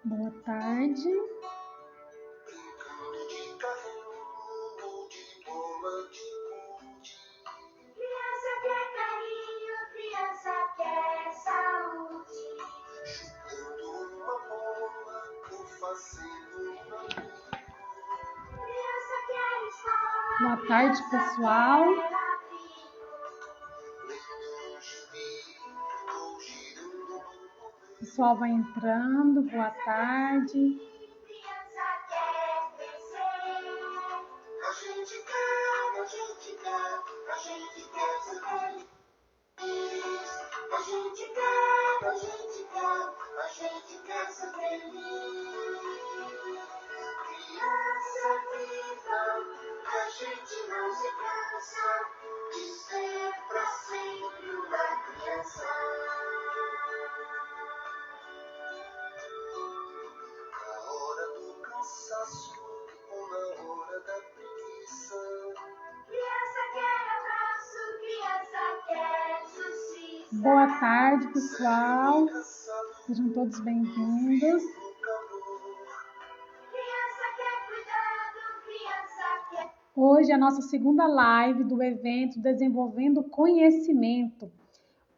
Boa tarde. Criança quer carinho, criança quer saúde. Chutando uma bola ou fazendo um amigo. Criança quer escola. Boa tarde, pessoal. O pessoal vai entrando. Boa tarde. Criança quer crescer. A gente quer ser feliz. A gente quer ser feliz. Criança viva, a gente não se cansa de ser pra sempre uma criança. Na hora do cansaço ou na hora da preguiça. Criança quer abraço, criança quer justiça. Boa tarde, pessoal. Sejam todos bem-vindos. Hoje é a nossa segunda live do evento Desenvolvendo Conhecimento.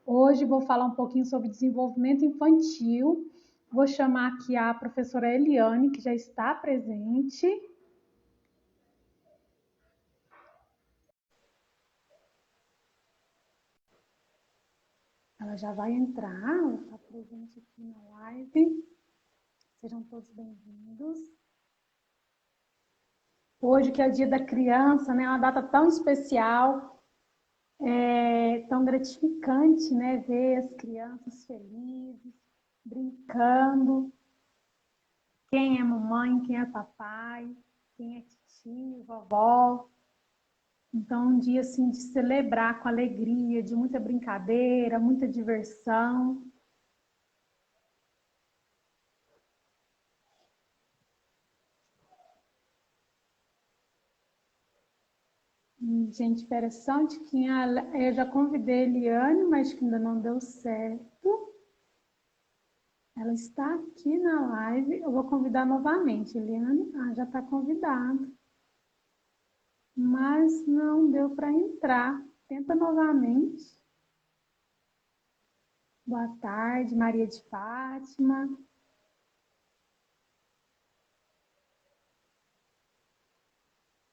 Hoje vou falar um pouquinho sobre desenvolvimento infantil. Vou chamar aqui a professora Eliane, que já está presente. Ela já vai entrar, ela está presente aqui na live. Sejam todos bem-vindos. Hoje, que é o Dia da Criança, né? Uma data tão especial, tão gratificante, né? Ver as crianças felizes, brincando. Quem é mamãe, quem é papai, quem é tio, vovó. Então, um dia assim de celebrar com alegria, de muita brincadeira, muita diversão. Gente, espera só um tiquinho. Eu já convidei a Eliane, mas que ainda não deu certo. Ela está aqui na live. Eu vou convidar novamente. Eliane, já está convidada. Mas não deu para entrar. Tenta novamente. Boa tarde, Maria de Fátima.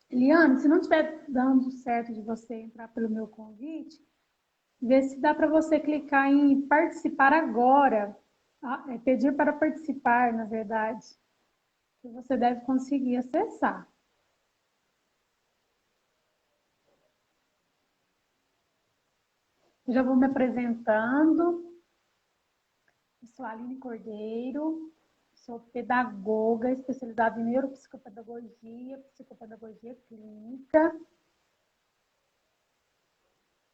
Eliane, se não estiver dando certo de você entrar pelo meu convite, vê se dá para você clicar em participar agora. Pedir para participar, na verdade. Que você deve conseguir acessar. Eu já vou me apresentando. Eu sou a Aline Cordeiro, sou pedagoga especializada em neuropsicopedagogia, psicopedagogia clínica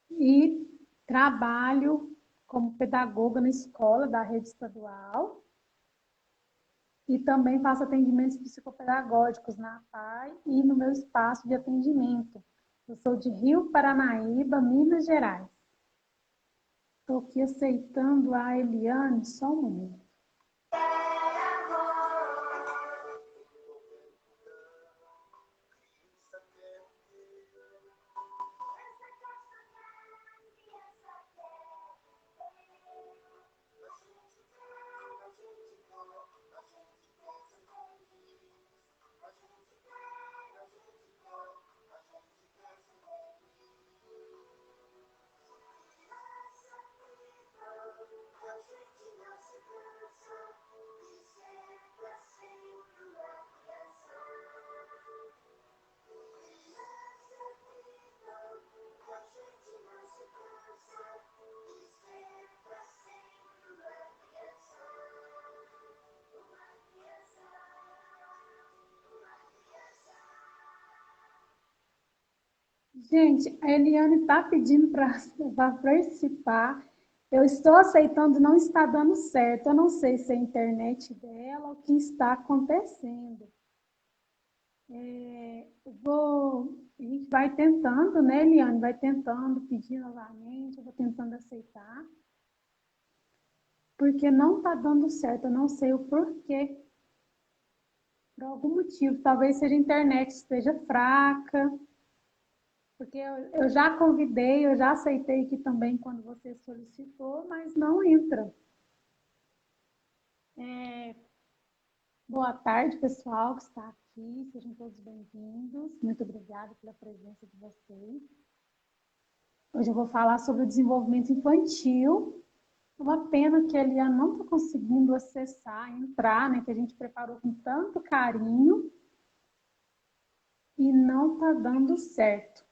e trabalho como pedagoga na escola da rede estadual e também faço atendimentos psicopedagógicos na APAE e no meu espaço de atendimento. Eu sou de Rio Paranaíba, Minas Gerais. Estou aqui aceitando a Eliane, só um momento. Gente, a Eliane está pedindo para participar. Eu estou aceitando, não está dando certo. Eu não sei se é a internet dela ou o que está acontecendo. A gente vai tentando, né, Eliane? Vai tentando pedir novamente, eu vou tentando aceitar. Porque não está dando certo, eu não sei o porquê por algum motivo. Talvez seja a internet esteja fraca, porque eu já convidei, eu já aceitei aqui também quando você solicitou, mas não entra. Boa tarde, pessoal que está aqui. Sejam todos bem-vindos. Muito obrigada pela presença de vocês. Hoje eu vou falar sobre o desenvolvimento infantil. Uma pena que a Eliana não está conseguindo acessar, entrar, né? Que a gente preparou com tanto carinho e não está dando certo.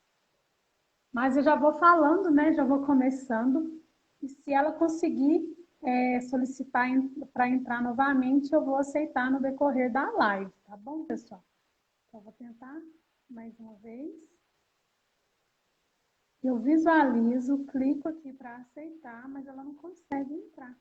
Mas eu já vou falando, né? Já vou começando. E se ela conseguir solicitar para entrar novamente, eu vou aceitar no decorrer da live, tá bom, pessoal? Então, vou tentar mais uma vez. Eu visualizo, clico aqui para aceitar, mas ela não consegue entrar.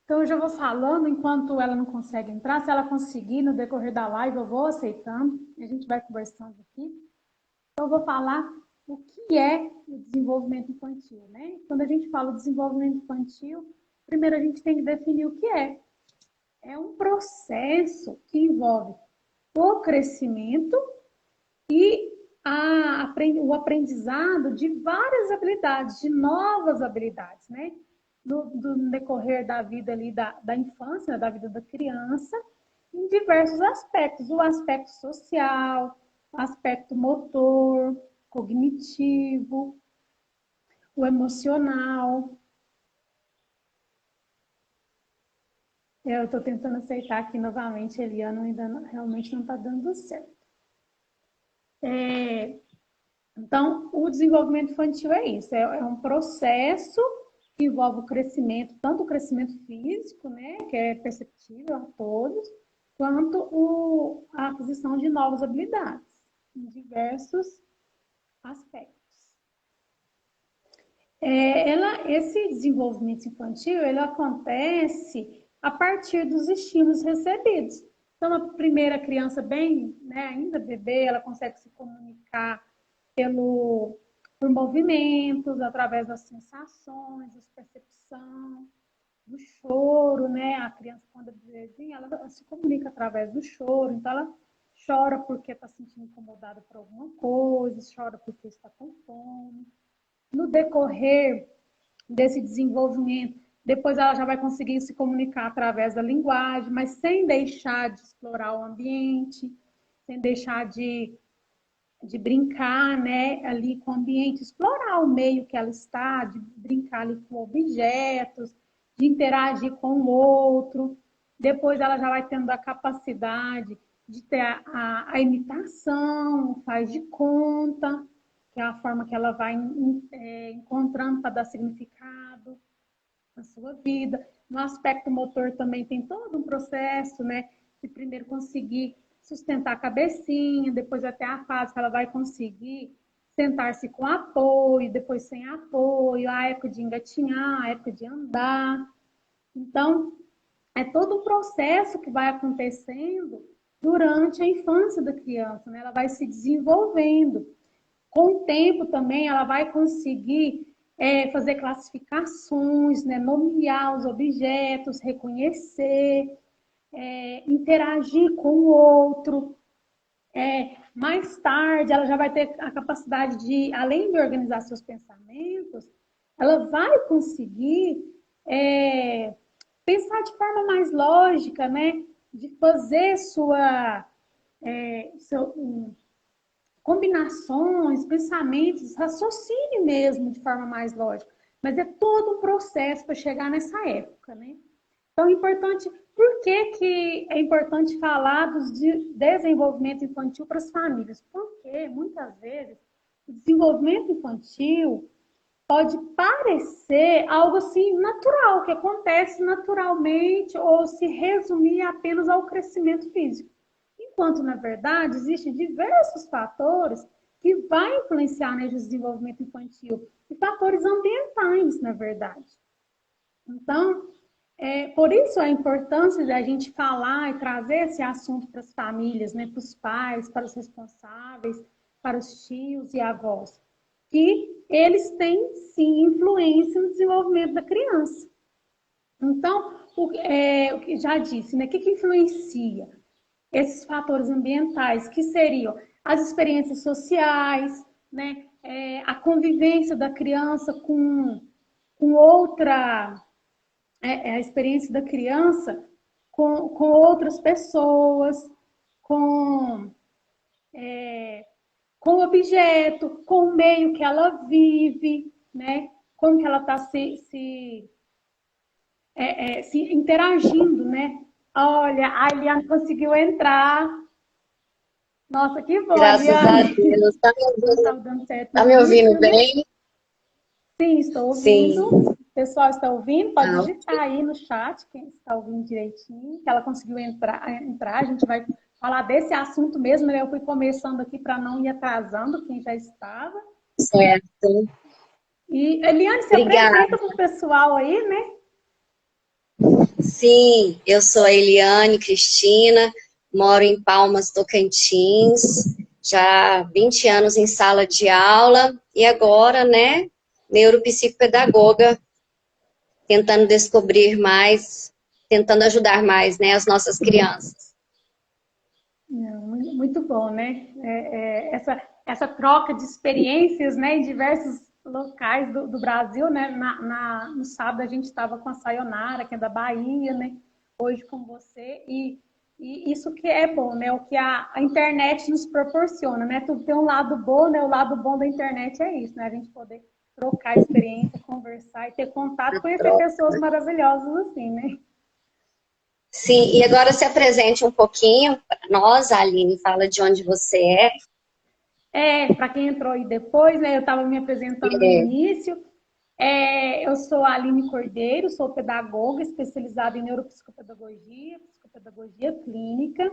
Então, eu já vou falando enquanto ela não consegue entrar. Se ela conseguir, no decorrer da live, eu vou aceitando. A gente vai conversando aqui. Então, eu vou falar o que é o desenvolvimento infantil, né? Quando a gente fala desenvolvimento infantil, primeiro a gente tem que definir o que é. É um processo que envolve o crescimento e o aprendizado de várias habilidades, de novas habilidades, né? Do decorrer da vida ali, da infância, da vida da criança, em diversos aspectos. O aspecto social, o aspecto motor, cognitivo, o emocional. Eu estou tentando aceitar aqui novamente, Eliana, ainda não, realmente não está dando certo. Então, o desenvolvimento infantil é isso, é um processo que envolve o crescimento, tanto o crescimento físico, né, que é perceptível a todos, quanto a aquisição de novas habilidades, em diversos aspectos. Esse desenvolvimento infantil, ele acontece a partir dos estímulos recebidos. Então, a primeira criança bem, né, ainda bebê, ela consegue se comunicar por movimentos, através das sensações, da percepção, do choro, né? A criança, quando é bebezinha, ela se comunica através do choro. Então, ela chora porque está se sentindo incomodada por alguma coisa, chora porque está com fome. No decorrer desse desenvolvimento, depois ela já vai conseguir se comunicar através da linguagem, mas sem deixar de explorar o ambiente, sem deixar de brincar, né, ali com o ambiente, explorar o meio que ela está, de brincar ali com objetos, de interagir com o outro. Depois ela já vai tendo a capacidade de ter a imitação, faz de conta, que é a forma que ela vai encontrando para dar significado na sua vida. No aspecto motor também tem todo um processo, né, de primeiro conseguir sustentar a cabecinha, depois até a fase que ela vai conseguir sentar-se com apoio, depois sem apoio, a época de engatinhar, a época de andar. Então, é todo um processo que vai acontecendo durante a infância da criança, né? Ela vai se desenvolvendo. Com o tempo também, ela vai conseguir fazer classificações, né? Nomear os objetos, reconhecer, interagir com o outro. Mais tarde, ela já vai ter a capacidade de, além de organizar seus pensamentos, ela vai conseguir pensar de forma mais lógica, né? De fazer combinações, pensamentos, raciocínio mesmo de forma mais lógica. Mas é todo um processo para chegar nessa época, né? Então, é importante. Por que é importante falar do desenvolvimento infantil para as famílias? Porque, muitas vezes, o desenvolvimento infantil pode parecer algo assim natural, que acontece naturalmente ou se resumir apenas ao crescimento físico. Enquanto, na verdade, existem diversos fatores que vão influenciar nesse desenvolvimento infantil e fatores ambientais, na verdade. Então, Por isso a importância da gente falar e trazer esse assunto para as famílias, né, para os pais, para os responsáveis, para os tios e avós, que eles têm sim influência no desenvolvimento da criança. Então, o que já disse, né, o que influencia? Esses fatores ambientais, que seriam as experiências sociais, né, a convivência da criança com outra a experiência da criança com outras pessoas, com, com o objeto, com o meio que ela vive, né? Como que ela está se interagindo, né? Olha, a Eliane conseguiu entrar. Nossa, que bom, Graças a Eliane. Deus. Não estava dando certo no Tá me ouvindo início, né? bem? Sim, estou Sim. ouvindo. O pessoal está ouvindo? Pode Ah, digitar aí no chat quem está ouvindo direitinho, que ela conseguiu entrar. A gente vai falar desse assunto mesmo, né? Eu fui começando aqui para não ir atrasando quem já estava. certo. E, Eliane, se Obrigada. apresenta para o pessoal aí, né? Sim, eu sou a Eliane Cristina, moro em Palmas, Tocantins, já há 20 anos em sala de aula e agora, né, neuropsicopedagoga, tentando descobrir mais, tentando ajudar mais, né, as nossas crianças. Muito bom, né? Essa troca de experiências, né, em diversos locais do Brasil, né? No sábado a gente estava com a Sayonara, que é da Bahia, né? Hoje com você. E isso que é bom, né? O que a internet nos proporciona, né? Tudo tem um lado bom, né? O lado bom da internet é isso, né? A gente poder trocar experiência, conversar e ter contato, conhecer pessoas maravilhosas assim, né? Sim, e agora se apresente um pouquinho para nós, Aline, fala de onde você é. Para quem entrou aí depois, né, eu estava me apresentando no É, início. Eu sou a Aline Cordeiro, sou pedagoga especializada em neuropsicopedagogia, psicopedagogia clínica.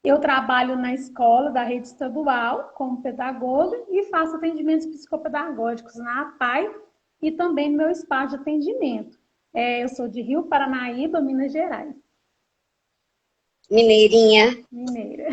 Eu trabalho na escola da rede estadual como pedagoga e faço atendimentos psicopedagógicos na APAI e também no meu espaço de atendimento. Eu sou de Rio Paranaíba, Minas Gerais, Mineirinha. mineira.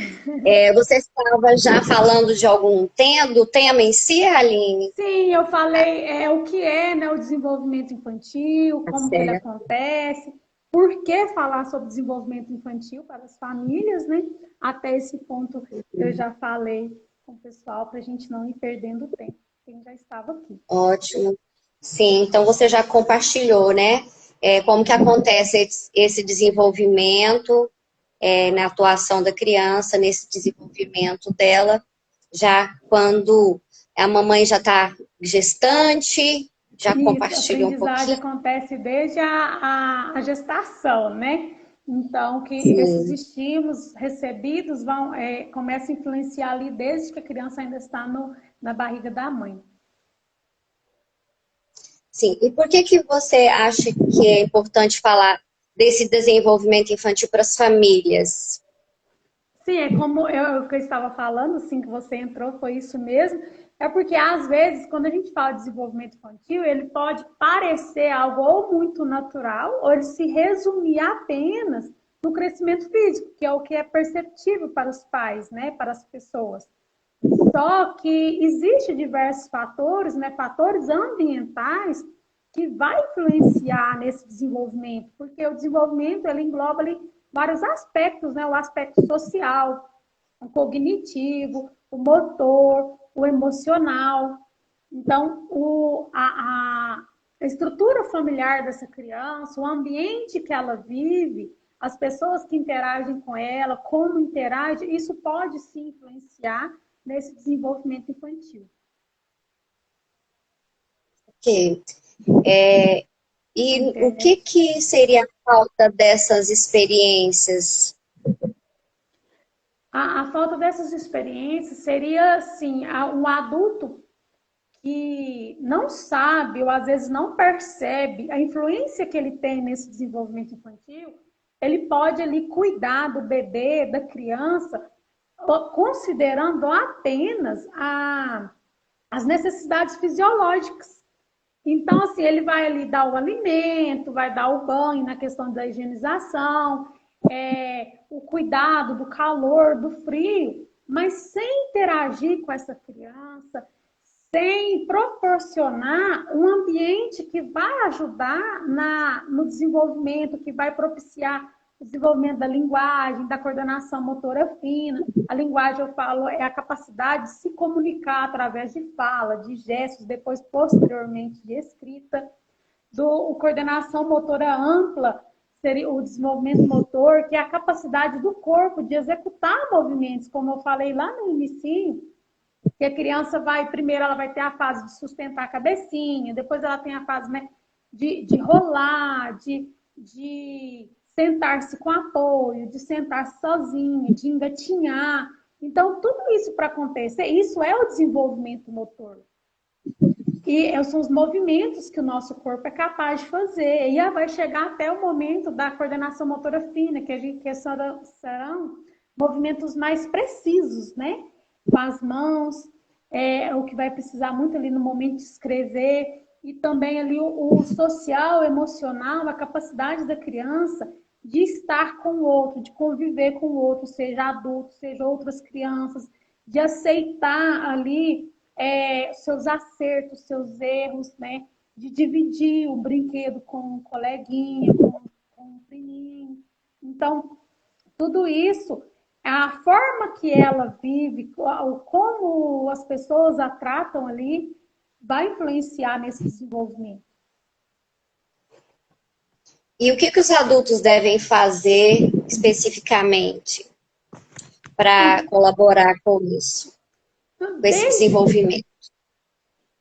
Você estava já falando de algum tema, do tema em si, Aline? Sim, eu falei o que é, né, o desenvolvimento infantil, Tá como que ele certo. acontece, por que falar sobre desenvolvimento infantil para as famílias, né? Até esse ponto eu já falei com o pessoal para a gente não ir perdendo tempo. Quem já estava aqui. Ótimo. Sim, então você já compartilhou, né? Como que acontece esse desenvolvimento, na atuação da criança, nesse desenvolvimento dela, já quando a mamãe já está gestante, já Isso, a compartilhou um aprendizagem pouquinho. acontece desde a gestação, né? Então, que esses Sim, estímulos recebidos começam a influenciar ali desde que a criança ainda está na barriga da mãe. sim. E por que que você acha que é importante falar desse desenvolvimento infantil para as famílias? Sim, é como o que eu estava falando, assim, que você entrou, foi isso mesmo. É porque, às vezes, quando a gente fala de desenvolvimento infantil, ele pode parecer algo ou muito natural, ou ele se resumir apenas no crescimento físico, que é o que é perceptível para os pais, né, para as pessoas. Só que existe diversos fatores, né, fatores ambientais que vai influenciar nesse desenvolvimento, porque o desenvolvimento ele engloba ali vários aspectos, né, o aspecto social, o cognitivo, o motor, o emocional. Então, a estrutura familiar dessa criança, o ambiente que ela vive, as pessoas que interagem com ela, como interage, isso pode se influenciar nesse desenvolvimento infantil. Ok. É, A e o internet. que seria a falta dessas experiências? A falta dessas experiências seria, assim, um adulto que não sabe ou às vezes não percebe a influência que ele tem nesse desenvolvimento infantil, ele pode ali cuidar do bebê, da criança, considerando apenas as necessidades fisiológicas. Então, assim, ele vai ali dar o alimento, vai dar o banho na questão da higienização, o cuidado do calor, do frio, mas sem interagir com essa criança, sem proporcionar um ambiente que vai ajudar no desenvolvimento, que vai propiciar o desenvolvimento da linguagem, da coordenação motora fina. A linguagem, eu falo, é a capacidade de se comunicar através de fala, de gestos, depois, posteriormente, de escrita. Coordenação motora ampla, seria o desenvolvimento motor, que é a capacidade do corpo de executar movimentos, como eu falei lá no início, que a criança primeiro ela vai ter a fase de sustentar a cabecinha, depois ela tem a fase, né, de rolar, de sentar-se com apoio, de sentar-se sozinha, de engatinhar. Então, tudo isso para acontecer, isso é o desenvolvimento motor. E são os movimentos que o nosso corpo é capaz de fazer. E vai chegar até o momento da coordenação motora fina, que serão movimentos mais precisos, né? Com as mãos, o que vai precisar muito ali no momento de escrever. E também ali o social, emocional, a capacidade da criança de estar com o outro, de conviver com o outro, seja adulto, seja outras crianças, de aceitar ali seus acertos, seus erros, né? De dividir o brinquedo com um coleguinha, com um priminho. Então, tudo isso, a forma que ela vive, como as pessoas a tratam ali, vai influenciar nesse desenvolvimento. E o que os adultos devem fazer especificamente para colaborar com isso, com esse desenvolvimento?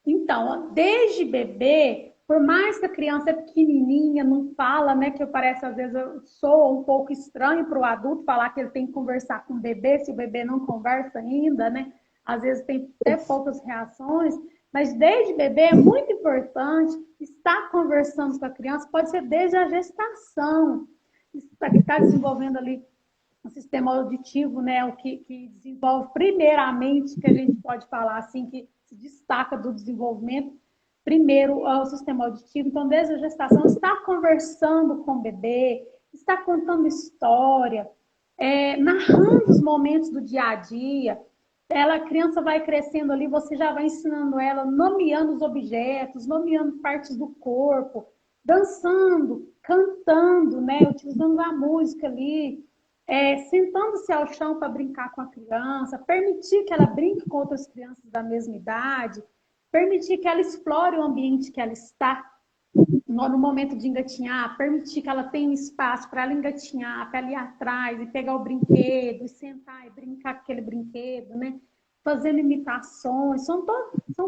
Então, desde bebê, por mais que a criança é pequenininha, não fala, né? Que parece, às vezes, soa um pouco estranho para o adulto falar que ele tem que conversar com o bebê, se o bebê não conversa ainda, né? Às vezes tem até poucas reações, mas desde bebê é muito importante estar conversando com a criança, pode ser desde a gestação, está desenvolvendo ali o sistema auditivo, né? O que desenvolve primeiramente, que a gente pode falar assim, que se destaca do desenvolvimento, primeiro o sistema auditivo. Então, desde a gestação, está conversando com o bebê, está contando história, narrando os momentos do dia a dia. A criança vai crescendo ali, você já vai ensinando ela, nomeando os objetos, nomeando partes do corpo, dançando, cantando, né? Utilizando a música ali, sentando-se ao chão para brincar com a criança, permitir que ela brinque com outras crianças da mesma idade, permitir que ela explore o ambiente que ela está no momento de engatinhar, permitir que ela tenha um espaço para ela engatinhar, para ela ir atrás e pegar o brinquedo, e sentar e brincar com aquele brinquedo, né? Fazendo imitações. São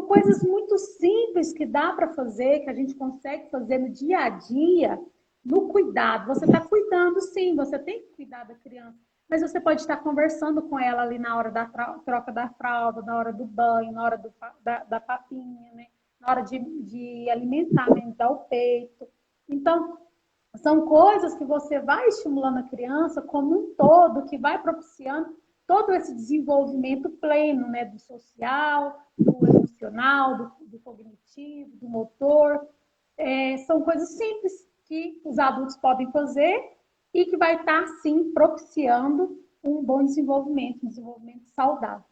coisas muito simples que dá para fazer, que a gente consegue fazer no dia a dia, no cuidado. Você está cuidando, sim, você tem que cuidar da criança, mas você pode estar conversando com ela ali na hora da troca da fralda, na hora do banho, na hora da papinha, né? Na hora de alimentar, né? Dar o peito. Então, são coisas que você vai estimulando a criança como um todo, que vai propiciando todo esse desenvolvimento pleno, né? Do social, do emocional, do cognitivo, do motor. São coisas simples que os adultos podem fazer e que vai estar, sim, propiciando um bom desenvolvimento, um desenvolvimento saudável.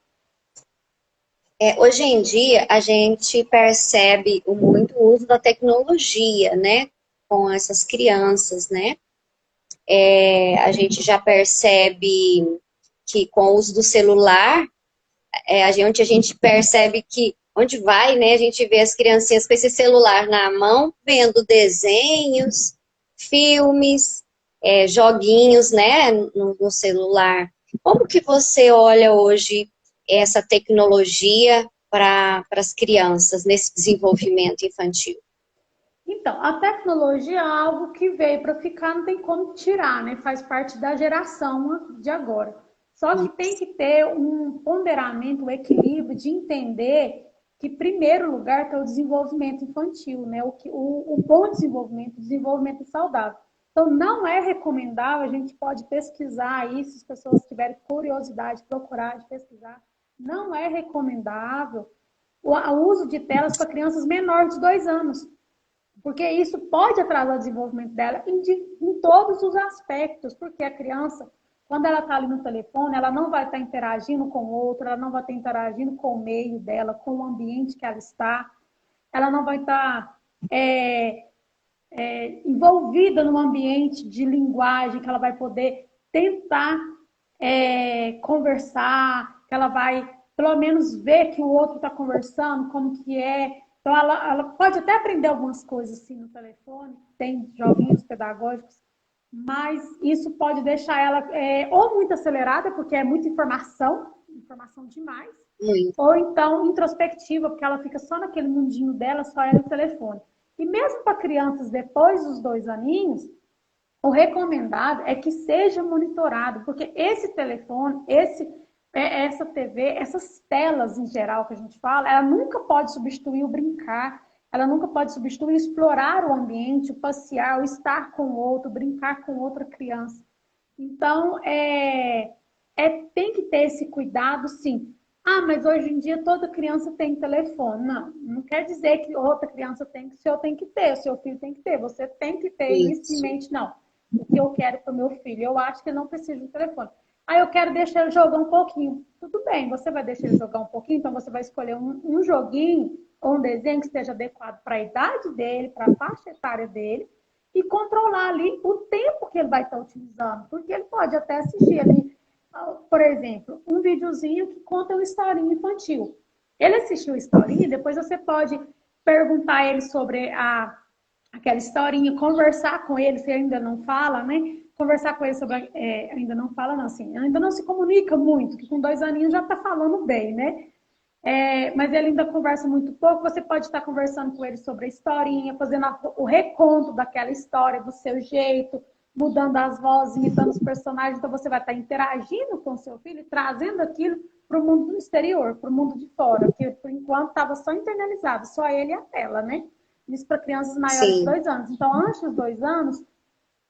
Hoje em dia, a gente percebe muito o uso da tecnologia, né? Com essas crianças, né? A gente já percebe que com o uso do celular, onde a gente percebe que onde vai, né? A gente vê as criancinhas com esse celular na mão, vendo desenhos, filmes, joguinhos, né? No celular. Como que você olha hoje essa tecnologia para as crianças nesse desenvolvimento infantil? Então, a tecnologia é algo que veio para ficar, não tem como tirar, né? Faz parte da geração de agora. Só que tem que ter um ponderamento, um equilíbrio de entender que, em primeiro lugar, está o desenvolvimento infantil, né? O bom desenvolvimento, o desenvolvimento saudável. Então, não é recomendável, a gente pode pesquisar isso, se as pessoas tiverem curiosidade, procurar de pesquisar. Não é recomendável o uso de telas para crianças menores de 2 anos. Porque isso pode atrasar o desenvolvimento dela em todos os aspectos, porque a criança, quando ela está ali no telefone, ela não vai estar interagindo com o outro, ela não vai estar interagindo com o meio dela, com o ambiente que ela está, ela não vai estar envolvida num ambiente de linguagem que ela vai poder tentar conversar, que ela vai pelo menos ver que o outro está conversando, como que é. Então, ela pode até aprender algumas coisas assim no telefone, tem joguinhos pedagógicos, mas isso pode deixar ela ou muito acelerada, porque é muita informação, informação demais, ou então introspectiva, porque ela fica só naquele mundinho dela, só é no telefone. E mesmo para crianças depois dos 2 aninhos, o recomendado é que seja monitorado, porque esse telefone, essa TV, essas telas em geral que a gente fala, ela nunca pode substituir o brincar, ela nunca pode substituir explorar o ambiente, o passear, o estar com o outro, brincar com outra criança. Então, tem que ter esse cuidado, sim. Ah, mas hoje em dia toda criança tem telefone. Não, não quer dizer que outra criança tem que, o seu tem que ter, o seu filho tem que ter. Você tem que ter isso em mente, não. O que eu quero para o meu filho? Eu acho que ele não precisa de um telefone. Ah, eu quero deixar ele jogar um pouquinho. Tudo bem, você vai deixar ele jogar um pouquinho, então você vai escolher um joguinho ou um desenho que esteja adequado para a idade dele, para a faixa etária dele, e controlar ali o tempo que ele vai estar utilizando. Porque ele pode até assistir ali, por exemplo, um videozinho que conta uma historinha infantil. Ele assistiu a historinha, depois você pode perguntar a ele sobre aquela historinha, conversar com ele, se ainda não fala, né? Conversar com ele sobre. Ainda não fala, não, assim, ainda não se comunica muito, que com 2 aninhos já está falando bem, né? Mas ele ainda conversa muito pouco. Você pode estar conversando com ele sobre a historinha, fazendo o reconto daquela história do seu jeito, mudando as vozes, imitando os personagens. Então você vai estar interagindo com o seu filho e trazendo aquilo para o mundo exterior, para o mundo de fora, que por enquanto estava só internalizado, só ele e a tela, né? Isso para crianças maiores de 2 anos. Então, antes dos 2 anos,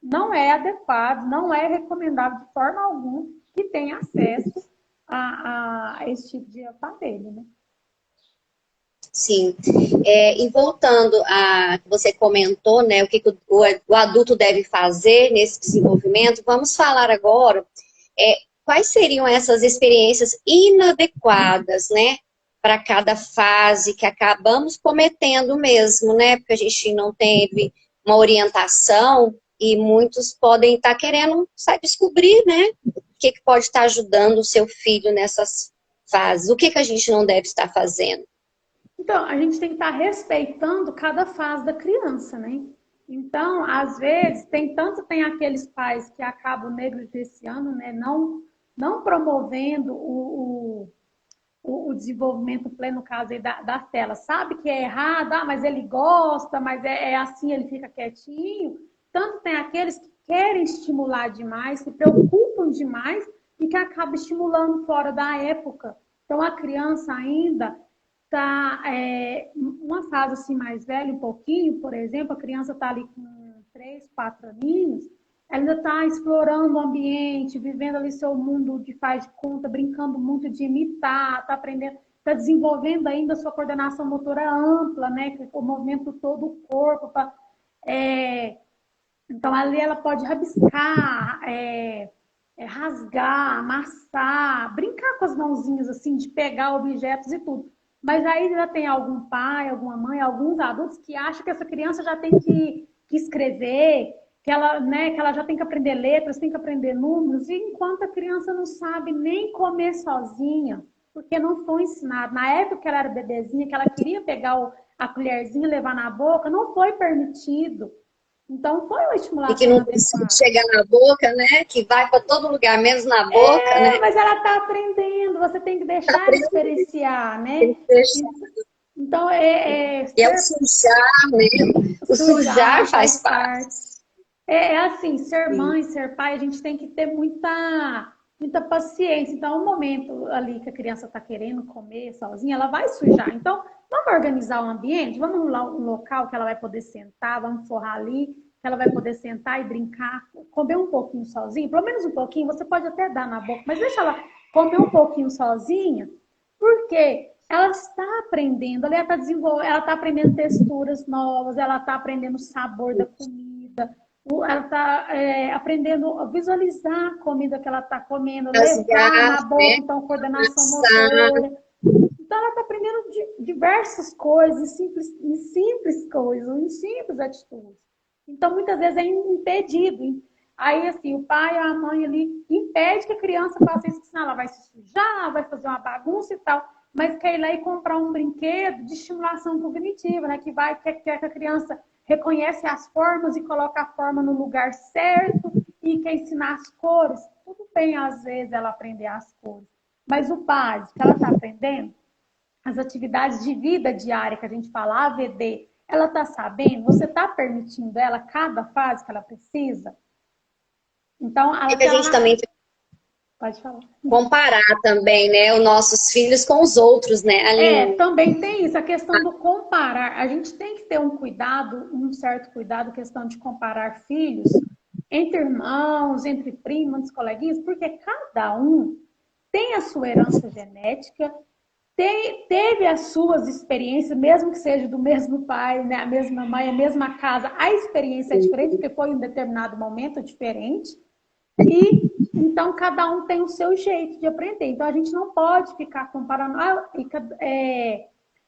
não é adequado, não é recomendável de forma alguma que tenha acesso a esse tipo de aparelho, né? Sim. E voltando a que você comentou, né, o que o adulto deve fazer nesse desenvolvimento, vamos falar agora quais seriam essas experiências inadequadas, né, para cada fase que acabamos cometendo mesmo, né, porque a gente não teve uma orientação e muitos podem estar querendo descobrir, né, o que pode estar ajudando o seu filho nessas fases, o que a gente não deve estar fazendo. Então, a gente tem que estar respeitando cada fase da criança, né? Então, às vezes, tem aqueles pais que acabam negligenciando, né? Não promovendo o desenvolvimento pleno, no caso aí da tela. Sabe que é errado, mas ele gosta, mas é assim, ele fica quietinho. Tanto tem aqueles que querem estimular demais, se preocupam demais e que acabam estimulando fora da época. Então, a criança ainda está uma fase assim mais velha, um pouquinho, por exemplo, a criança está ali com 3, 4 aninhos, ela ainda está explorando o ambiente, vivendo ali seu mundo de faz de conta, brincando muito de imitar, está aprendendo, está desenvolvendo ainda a sua coordenação motora ampla, né? O movimento todo do corpo. Então, ali ela pode rabiscar, rasgar, amassar, brincar com as mãozinhas, assim, de pegar objetos e tudo. Mas aí já tem algum pai, alguma mãe, alguns adultos que acham que essa criança já tem que escrever, que ela, né, que ela já tem que aprender letras, tem que aprender números, e enquanto a criança não sabe nem comer sozinha, porque não foi ensinado. Na época que ela era bebezinha, que ela queria pegar a colherzinha e levar na boca, não foi permitido. Então, foi uma estimulação. E que não precisa chegar na boca, né? Que vai para todo lugar, menos na boca, né? Mas ela está aprendendo, você tem que deixar ela experienciar, né? Tem que deixar. Então, E é o sujar, né? O sujar faz parte. Assim, ser mãe, ser pai, a gente tem que ter muita paciência. Então, o momento ali que a criança está querendo comer sozinha, ela vai sujar. Então, vamos organizar o ambiente, vamos um local que ela vai poder sentar, vamos forrar ali, que ela vai poder sentar e brincar, comer um pouquinho sozinha, pelo menos um pouquinho, você pode até dar na boca, mas deixa ela comer um pouquinho sozinha, porque ela está aprendendo, ela está desenvolvendo, ela está aprendendo texturas novas, ela está aprendendo o sabor da comida, ela está aprendendo a visualizar a comida que ela está comendo, levar Rasgar, na boca, né? então coordenação Amassar. motora. Então ela está aprendendo diversas coisas, em simples coisas, em simples atitudes. Então muitas vezes é impedido. Aí assim, o pai ou a mãe ali impede que a criança faça isso, senão ela vai se sujar, vai fazer uma bagunça e tal, mas quer ir lá e comprar um brinquedo de estimulação cognitiva, né? Quer que a criança reconhece as formas e coloca a forma no lugar certo e quer ensinar as cores. Tudo bem, às vezes, ela aprender as cores. Mas o básico que ela está aprendendo, as atividades de vida diária que a gente fala, AVD, ela está sabendo? Você está permitindo ela cada fase que ela precisa? Então, É ela que a tem gente lá. também Pode falar. comparar também, né, os nossos filhos com os outros, né, Aline? Também tem isso, a questão do comparar. A gente tem que ter um cuidado, um certo cuidado, questão de comparar filhos entre irmãos, entre primos, entre coleguinhas, porque cada um tem a sua herança genética, teve as suas experiências, mesmo que seja do mesmo pai, né, a mesma mãe, a mesma casa, a experiência é diferente, porque foi em um determinado momento diferente. E então cada um tem o seu jeito de aprender. Então a gente não pode ficar comparando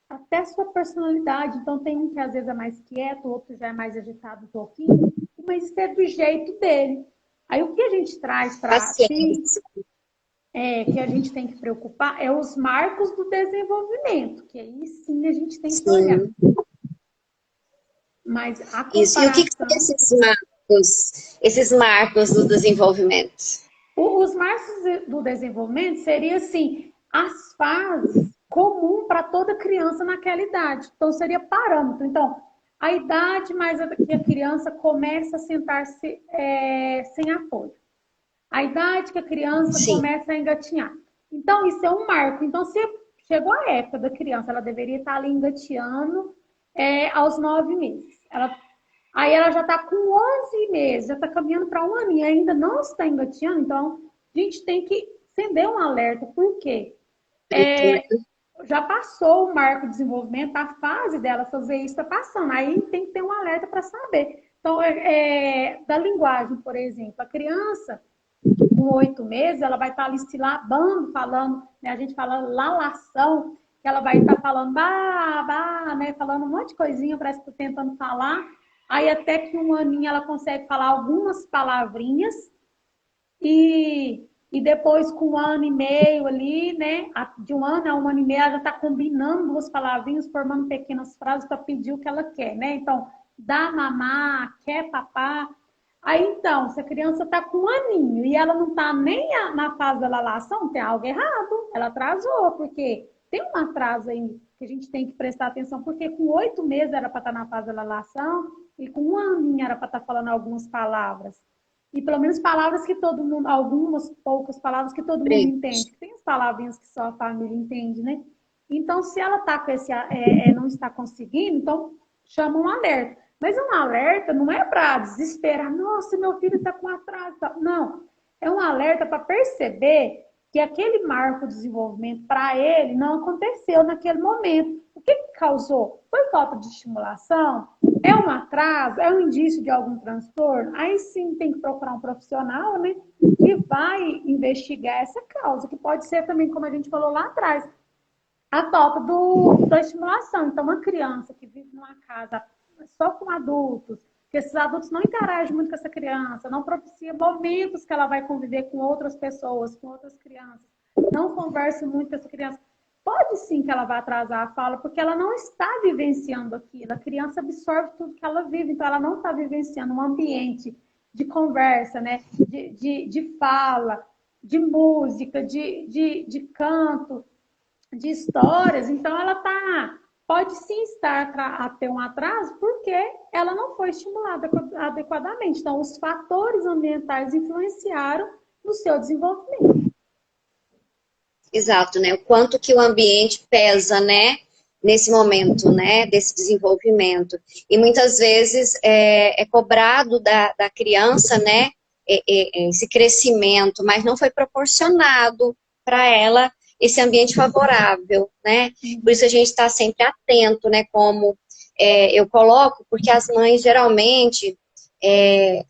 até sua personalidade. Então tem um que às vezes é mais quieto, o outro já é mais agitado um pouquinho, mas isso é do jeito dele. Aí o que a gente traz para si, Paciência. que a gente tem que preocupar, é os marcos do desenvolvimento, que aí sim a gente tem que olhar. Sim. Mas a Isso. E o que são comparação. esses marcos do desenvolvimento? Os marcos do desenvolvimento seria assim, as fases comum para toda criança naquela idade. Então, seria parâmetro. Então, a idade mais que a criança começa a sentar-se sem apoio. A idade que a criança Sim. começa a engatinhar. Então, isso é um marco. Então, se chegou a época da criança, ela deveria estar ali engateando aos 9 meses. Aí ela já está com 11 meses, já está caminhando para um ano e ainda não está engateando. Então, a gente tem que acender um alerta. Por quê? Já passou o marco de desenvolvimento, a fase dela fazer isso está passando. Aí tem que ter um alerta para saber. Então, da linguagem, por exemplo, a criança com 8 meses, ela vai estar ali silabando, falando, né? A gente fala lalação, que ela vai estar falando bah, né? Falando um monte de coisinha, parece que está tentando falar. Aí até que um aninho ela consegue falar algumas palavrinhas e depois com 1 ano e meio ali, né? De 1 ano a 1 ano e meio, ela já está combinando duas palavrinhas, formando pequenas frases para pedir o que ela quer, né? Então, dá mamar, quer papá. Aí então, se a criança está com 1 aninho e ela não está nem na fase da lalação, tem algo errado. Ela atrasou, porque tem um atraso aí que a gente tem que prestar atenção, porque com 8 meses era para estar na fase da lalação e com 1 aninho era para estar falando algumas palavras. E pelo menos palavras que todo mundo, algumas poucas palavras que todo mundo entende. Tem as palavrinhas que só a família entende, né? Então, se ela tá com não está conseguindo, então chama um alerta. Mas um alerta não é para desesperar, nossa, meu filho está com atraso. Não, é um alerta para perceber que aquele marco de desenvolvimento para ele não aconteceu naquele momento. O que causou? Foi falta de estimulação? É um atraso? É um indício de algum transtorno? Aí sim tem que procurar um profissional, né? Que vai investigar essa causa, que pode ser também, como a gente falou lá atrás, a falta da estimulação. Então, uma criança que vive numa casa só com adultos, que esses adultos não interagem muito com essa criança, não propicia momentos que ela vai conviver com outras pessoas, com outras crianças, não conversa muito com essa criança, pode sim que ela vá atrasar a fala, porque ela não está vivenciando aquilo. A criança absorve tudo que ela vive, então ela não está vivenciando um ambiente de conversa, né? de fala, de música, de canto, de histórias. Então ela pode sim estar a ter um atraso porque ela não foi estimulada adequadamente. Então, os fatores ambientais influenciaram no seu desenvolvimento. Exato, né? O quanto que o ambiente pesa, né? Nesse momento, né? Desse desenvolvimento. E muitas vezes é cobrado da criança, né? Esse crescimento, mas não foi proporcionado para ela esse ambiente favorável, né? Por isso a gente está sempre atento, né? Como eu coloco, porque as mães geralmente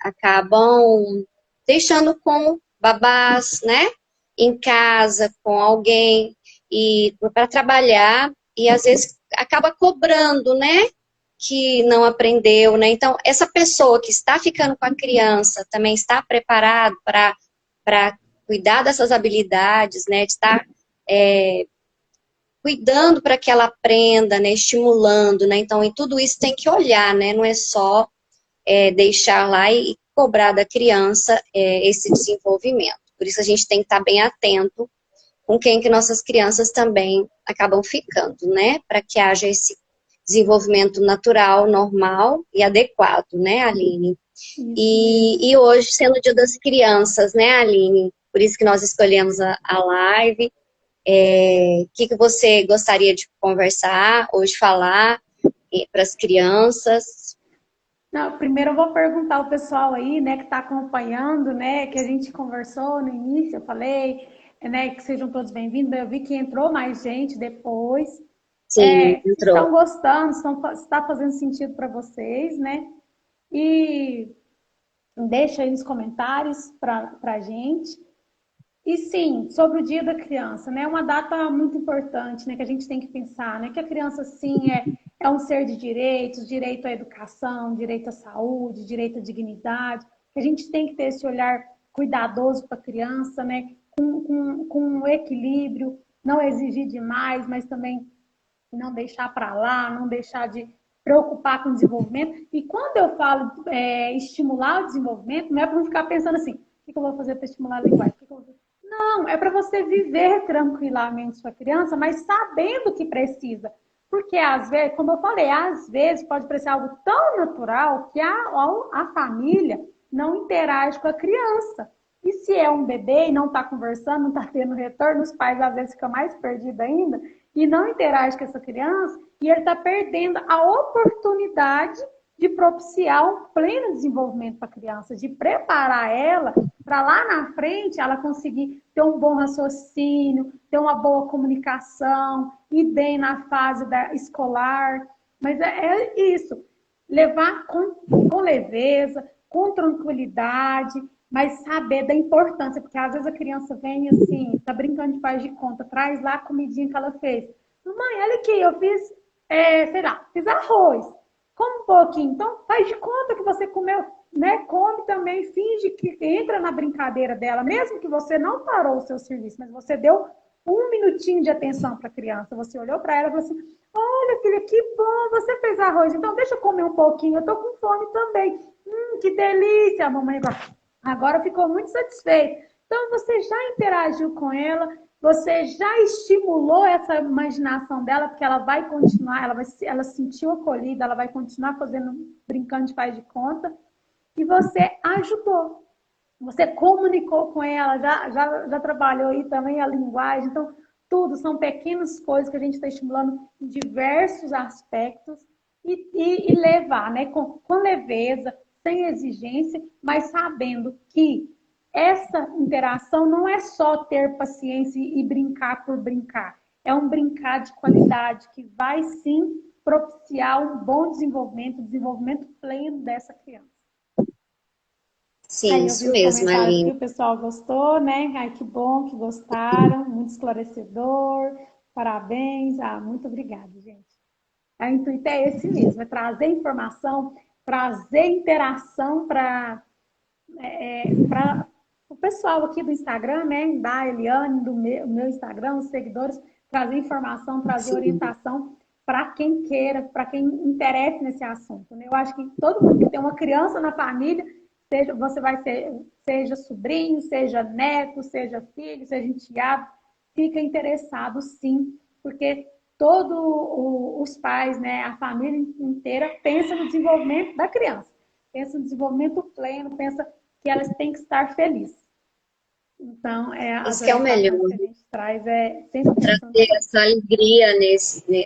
acabam deixando com babás, né? Em casa, com alguém, e para trabalhar, e às vezes acaba cobrando, né? Que não aprendeu, né? Então, essa pessoa que está ficando com a criança também está preparado para cuidar dessas habilidades, né? De estar cuidando para que ela aprenda, né? Estimulando, né? Então, em tudo isso tem que olhar, né? Não é só deixar lá e cobrar da criança esse desenvolvimento. Por isso a gente tem que estar bem atento com quem que nossas crianças também acabam ficando, né? Para que haja esse desenvolvimento natural, normal e adequado, né, Aline? E hoje, sendo o Dia das Crianças, né, Aline? Por isso que nós escolhemos a live. O que você gostaria de conversar, hoje falar para as crianças? Não, primeiro eu vou perguntar ao pessoal aí, né, que está acompanhando, né, que a gente conversou no início, eu falei, né, que sejam todos bem-vindos. Eu vi que entrou mais gente depois. Sim, entrou. Estão gostando, está fazendo sentido para vocês, né? E deixa aí nos comentários para a gente. E sim, sobre o Dia da Criança, né? É uma data muito importante, né? Que a gente tem que pensar, né? Que a criança, sim, é um ser de direitos, direito à educação, direito à saúde, direito à dignidade. Que a gente tem que ter esse olhar cuidadoso para a criança, né? Com um equilíbrio, não exigir demais, mas também não deixar para lá, não deixar de preocupar com o desenvolvimento. E quando eu falo estimular o desenvolvimento, não é para não ficar pensando assim, o que eu vou fazer para estimular a linguagem? Não, é para você viver tranquilamente sua criança, mas sabendo que precisa. Porque, às vezes, como eu falei, às vezes pode parecer algo tão natural que a família não interage com a criança. E se é um bebê e não está conversando, não está tendo retorno, os pais às vezes ficam mais perdidos ainda e não interage com essa criança, e ele está perdendo a oportunidade de propiciar um pleno desenvolvimento para a criança, de preparar ela para lá na frente ela conseguir ter um bom raciocínio, ter uma boa comunicação, ir bem na fase escolar. Mas é isso, levar com leveza, com tranquilidade, mas saber da importância, porque às vezes a criança vem assim, tá brincando de faz de conta, traz lá a comidinha que ela fez. Mãe, olha aqui, eu fiz, sei lá, fiz arroz. Come um pouquinho. Então, faz de conta que você comeu, né? Come também, finge que entra na brincadeira dela, mesmo que você não parou o seu serviço, mas você deu um minutinho de atenção para a criança. Você olhou para ela e falou assim: olha, filha, que bom, você fez arroz, então deixa eu comer um pouquinho, eu tô com fome também. Que delícia! A mamãe agora ficou muito satisfeita. Então, você já interagiu com ela, você já estimulou essa imaginação dela, porque ela vai continuar, ela sentiu acolhida, ela vai continuar fazendo, brincando de faz de conta, e você ajudou. Você comunicou com ela, já trabalhou aí também a linguagem. Então, tudo são pequenas coisas que a gente está estimulando em diversos aspectos e levar, né, com leveza, sem exigência, mas sabendo que essa interação não é só ter paciência e brincar por brincar. É um brincar de qualidade que vai sim propiciar um bom desenvolvimento pleno dessa criança. Sim, aí, isso mesmo, Aline. O pessoal gostou, né? Ai, que bom que gostaram, muito esclarecedor, parabéns, muito obrigada, gente. O intuito é esse mesmo, é trazer informação, trazer interação para o pessoal aqui do Instagram, né? Da Eliane, do meu Instagram, os seguidores, trazer informação, trazer Sim. orientação para quem queira, para quem interesse nesse assunto. Né? Eu acho que todo mundo que tem uma criança na família, seja sobrinho, seja neto, seja filho, seja enteado, fica interessado sim, porque todos os pais, né, a família inteira pensa no desenvolvimento da criança, pensa no desenvolvimento pleno, pensa que elas têm que estar felizes. Então, isso que é o melhor. Que a gente traz sempre trazer essa alegria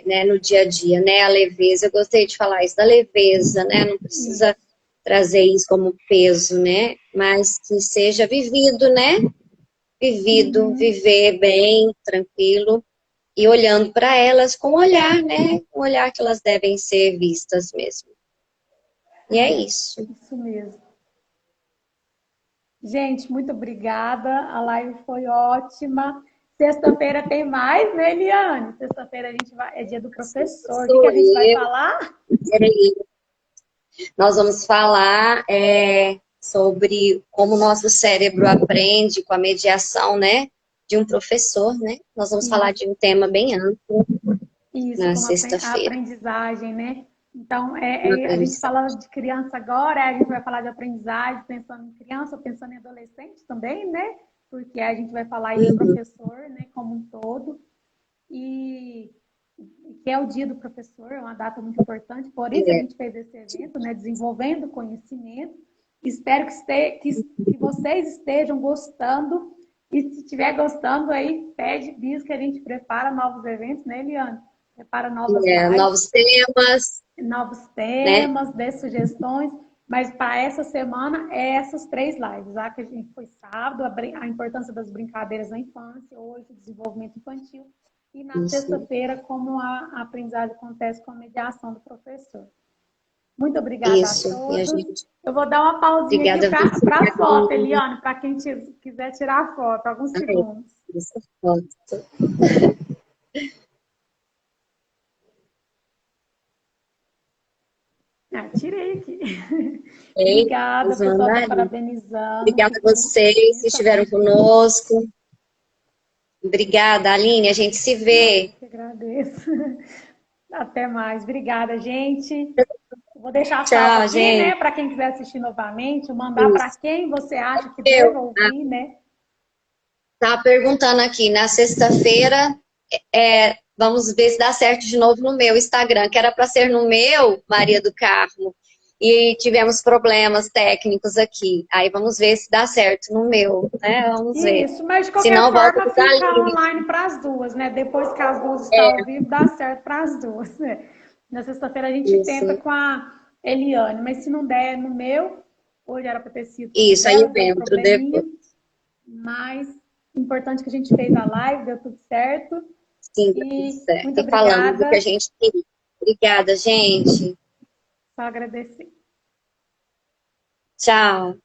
né, no dia a dia, né? A leveza. Eu gostei de falar isso, da leveza, né? Não precisa trazer isso como peso, né? Mas que seja vivido, né? vivido, Uhum. viver bem, tranquilo, e olhando para elas com um olhar, né? Um olhar que elas devem ser vistas mesmo. E é isso. Isso mesmo. Gente, muito obrigada. A live foi ótima. Sexta-feira tem mais, né, Eliane? Sexta-feira a gente vai, é dia do professor. O que Sou a gente vai eu. falar? Nós vamos falar sobre como o nosso cérebro aprende com a mediação, né, de um professor, né? Nós vamos falar Isso, de um tema bem amplo isso, na como a sexta-feira. aprendizagem, né? Então, Um a gente aprendizado. fala de criança agora, a gente vai falar de aprendizagem, pensando em criança, pensando em adolescente também, né? Porque a gente vai falar aí do Uhum. professor, né, como um todo. E que é o dia do professor, é uma data muito importante, por isso a É, gente fez esse evento, né, desenvolvendo conhecimento. Espero que vocês estejam gostando, e se estiver gostando aí, pede bis que a gente prepara novos eventos, né, Eliane? Prepara novas lives, novos temas, novos né? temas, dê sugestões, mas para essa semana é essas 3 lives, a que a gente foi sábado, a importância das brincadeiras na infância, hoje o desenvolvimento infantil, e na Isso, sexta-feira como a aprendizagem acontece com a mediação do professor. Muito obrigada a isso. E a todos. gente, Eu vou dar uma pausinha aqui obrigada a você, para a foto, Aline. Eliane, para quem quiser tirar a foto, alguns Ai, segundos. essa foto. Ah, tirei aqui. Ok? Obrigada, o Vamos pessoal está mandar ali. parabenizando, Obrigada que a foi muito vocês que bonita a estiveram live. conosco. Obrigada, Aline. A gente se Ah, vê. eu que agradeço. Até mais. Obrigada, gente. Vou deixar salvo Tchau, aqui, né? gente. Para quem quiser assistir novamente, mandar para Isso. quem você acha que Eu deva ouvir, né? estava perguntando aqui, na sexta-feira, vamos ver se dá certo de novo no meu Instagram, que era para ser no meu, Maria do Carmo, e tivemos problemas técnicos aqui. Aí vamos ver se dá certo no meu, né? Vamos ver. Isso, mas de Se qualquer não, volta forma pro da fica Aline. online para as duas, né? Depois que as duas estão ao vivo, dá certo para as duas, né? Na sexta-feira a gente tenta Isso, com a Eliane, mas se não der no meu, hoje era para ter sido com o isso, aí dela, deu um dentro, probleminha, depois. mas importante que a gente fez a live, deu tudo certo. Sim, tá tudo E certo. muito E falamos do que a obrigada, gente queria. Obrigada, gente. só agradecer. Tchau.